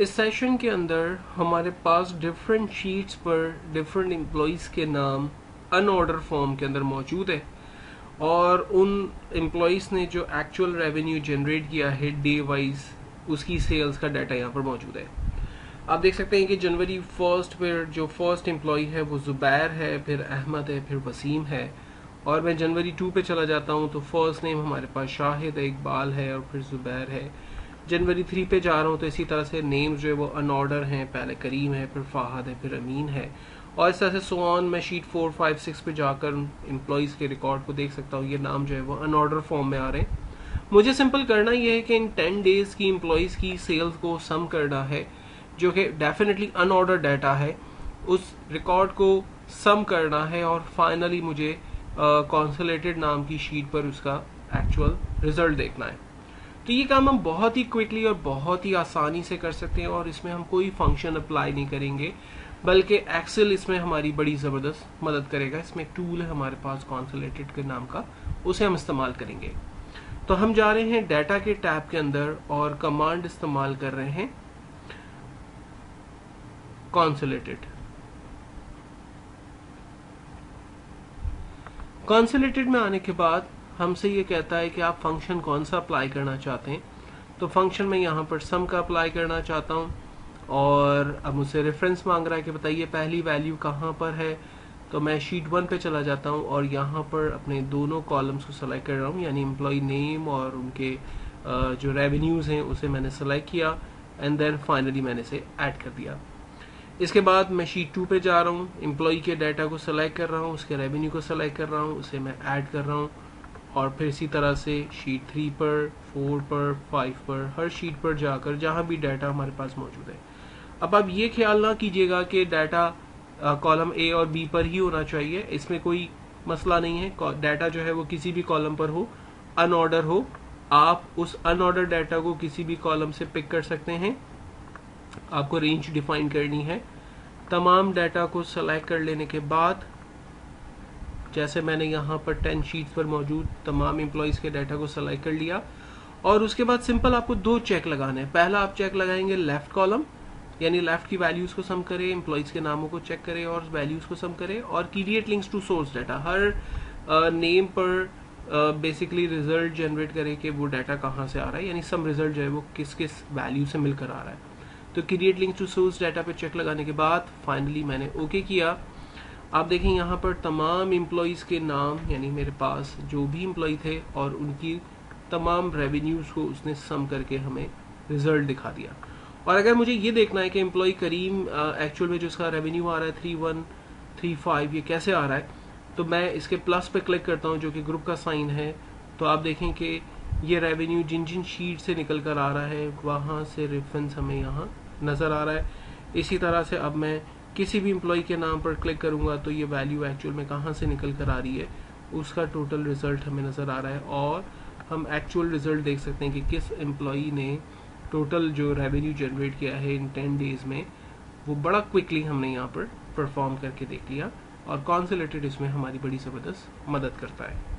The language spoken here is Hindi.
इस सेशन के अंदर हमारे पास डिफरेंट शीट्स पर डिफरेंट एम्प्लॉयज़ के नाम अनऑर्डर फॉर्म के अंदर मौजूद है और उन एम्प्लॉयज़ ने जो एक्चुअल रेवेन्यू जनरेट किया है डे वाइज उसकी सेल्स का डाटा यहाँ पर मौजूद है। आप देख सकते हैं कि जनवरी 1 पर जो फर्स्ट एम्प्लॉय है वो ज़ुबैर है, फिर अहमद है, फिर वसीम है। और मैं जनवरी 2 पे चला जाता हूँ तो फर्स्ट नेम हमारे पास शाहिद है, इकबाल है और फिर ज़ुबैर है। जनवरी 3 पे जा रहा हूँ तो इसी तरह से नेम्स जो है वो अनऑर्डर हैं, पहले करीम है, फिर फाहद है, फिर अमीन है। और इस तरह से सो ऑन मैं शीट 4, 5, 6 पे जाकर एम्प्लॉयज़ के रिकॉर्ड को देख सकता हूँ। ये नाम जो है वो अनऑर्डर फॉर्म में आ रहे हैं। मुझे सिंपल करना ये है कि इन 10 डेज की एम्प्लॉयज़ की सेल्स को सम करना है, जो कि डेफिनेटली अनऑर्डर डाटा है। उस रिकॉर्ड को सम करना है और फाइनली मुझे कॉन्सोलेटेड नाम की शीट पर उसका एक्चुअल रिजल्ट देखना है। तो ये काम हम बहुत ही क्विकली और बहुत ही आसानी से कर सकते हैं और इसमें हम कोई फंक्शन अप्लाई नहीं करेंगे, बल्कि एक्सेल इसमें हमारी बड़ी ज़बरदस्त मदद करेगा। इसमें एक टूल है हमारे पास कॉन्सोलेटेड के नाम का, उसे हम इस्तेमाल करेंगे। तो हम जा रहे हैं डाटा के टैब के अंदर और कमांड इस्तेमाल कर रहे हैं कॉन्सोलेटेड। कॉन्सोलेटेड में आने के बाद हमसे ये कहता है कि आप फंक्शन कौन सा अप्लाई करना चाहते हैं। तो फंक्शन में यहाँ पर सम का अप्लाई करना चाहता हूँ और अब मुझसे रेफरेंस मांग रहा है कि बताइए पहली वैल्यू कहाँ पर है। तो मैं शीट 1 पे चला जाता हूँ और यहाँ पर अपने दोनों कॉलम्स को सेलेक्ट कर रहा हूँ, यानी एम्प्लॉय नेम और उनके जो रेवेन्यूज़ हैं उसे मैंने सेलेक्ट किया एंड देन फाइनली मैंने इसे ऐड कर दिया। इसके बाद मैं शीट 2 पे जा रहा हूँ, एम्प्लॉय के डाटा को सेलेक्ट कर रहा हूँ, उसके रेवेन्यू को सेलेक्ट कर रहा हूँ, उसे मैं ऐड कर रहा हूँ और फिर इसी तरह से शीट 3 पर, 4 पर, 5 पर, हर शीट पर जाकर जहाँ भी डाटा हमारे पास मौजूद है। अब आप ये ख्याल ना कीजिएगा कि डाटा कॉलम ए और बी पर ही होना चाहिए, इसमें कोई मसला नहीं है। डाटा जो है वो किसी भी कॉलम पर हो, अनऑर्डर हो, आप उस अनऑर्डर डाटा को किसी भी कॉलम से पिक कर सकते हैं। आपको रेंज डिफाइन करनी है। तमाम डाटा को सेलेक्ट कर लेने के बाद, जैसे मैंने यहाँ पर 10 शीट्स पर मौजूद तमाम एम्प्लॉयज़ के डाटा को सेलेक्ट कर लिया और उसके बाद सिंपल आपको 2 चेक लगाने हैं। पहला आप चेक लगाएंगे लेफ्ट कॉलम, यानी लेफ्ट की वैल्यूज़ को सम करें, एम्प्लॉयज़ के नामों को चेक करें और वैल्यूज़ को सम करें, और create links to source data, हर नेम पर बेसिकली रिजल्ट जनरेट करें कि वो डाटा कहाँ से आ रहा है, यानी सम रिजल्ट जो है वो किस किस वैल्यू से मिलकर आ रहा है। तो create links to source data पे चेक लगाने के बाद फाइनली मैंने ओके किया। आप देखें यहाँ पर तमाम एम्प्लॉयज़ के नाम, यानी मेरे पास जो भी एम्प्लॉय थे और उनकी तमाम रेवेन्यूज़ को उसने सम करके हमें रिजल्ट दिखा दिया। और अगर मुझे ये देखना है कि एम्प्लॉय करीम एक्चुअल में जो इसका रेवेन्यू आ रहा है 3135 ये कैसे आ रहा है, तो मैं इसके प्लस पे क्लिक करता हूँ जो कि ग्रुप का साइन है। तो आप देखें कि ये रेवेन्यू जिन जिन शीट से निकल कर आ रहा है वहाँ से रेफरेंस हमें यहाँ नज़र आ रहा है। इसी तरह से अब मैं किसी भी एम्प्लॉय के नाम पर क्लिक करूँगा तो ये वैल्यू एक्चुअल में कहाँ से निकल कर आ रही है उसका टोटल रिजल्ट हमें नज़र आ रहा है और हम एक्चुअल रिजल्ट देख सकते हैं कि किस एम्प्लॉई ने टोटल जो रेवेन्यू जनरेट किया है इन 10 डेज़ में, वो बड़ा क्विकली हमने यहाँ पर परफॉर्म करके देख लिया। और कॉन्सोलेटेड इसमें हमारी बड़ी ज़बरदस्त मदद करता है।